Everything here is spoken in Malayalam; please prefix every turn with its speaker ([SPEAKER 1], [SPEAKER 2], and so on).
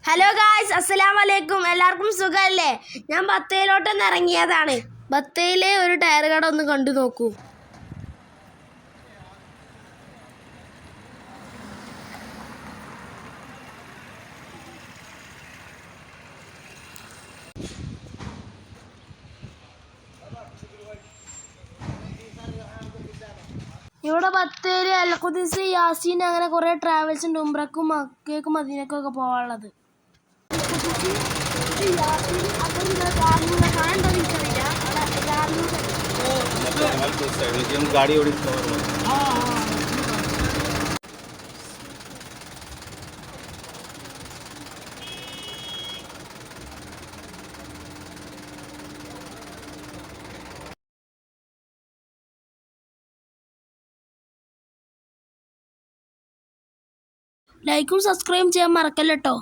[SPEAKER 1] ഹലോ ഗായ്സ്, അസ്സലാമു അലൈക്കും. എല്ലാവർക്കും സുഖമല്ലേ? ഞാൻ ബത്തേയിലോട്ടൊന്ന് ഇറങ്ങിയതാണ്. ബത്തേയിലെ ഒരു ടയർ കട ഒന്ന് കണ്ടു നോക്കൂ. ഇവിടെ ബത്തേരി അൽഖുദൂസ്, യാസീൻ അങ്ങനെ കുറേ ട്രാവൽസ് ഉണ്ട്. ഉംറക്കും മക്കയ്ക്കും മദീനക്കും ഒക്കെ പോകാനുള്ളത്.
[SPEAKER 2] गाड़ी उड़ी
[SPEAKER 1] ലൈക്കും സബ്സ്ക്രൈബും ചെയ്യാൻ മറക്കല്ലോ.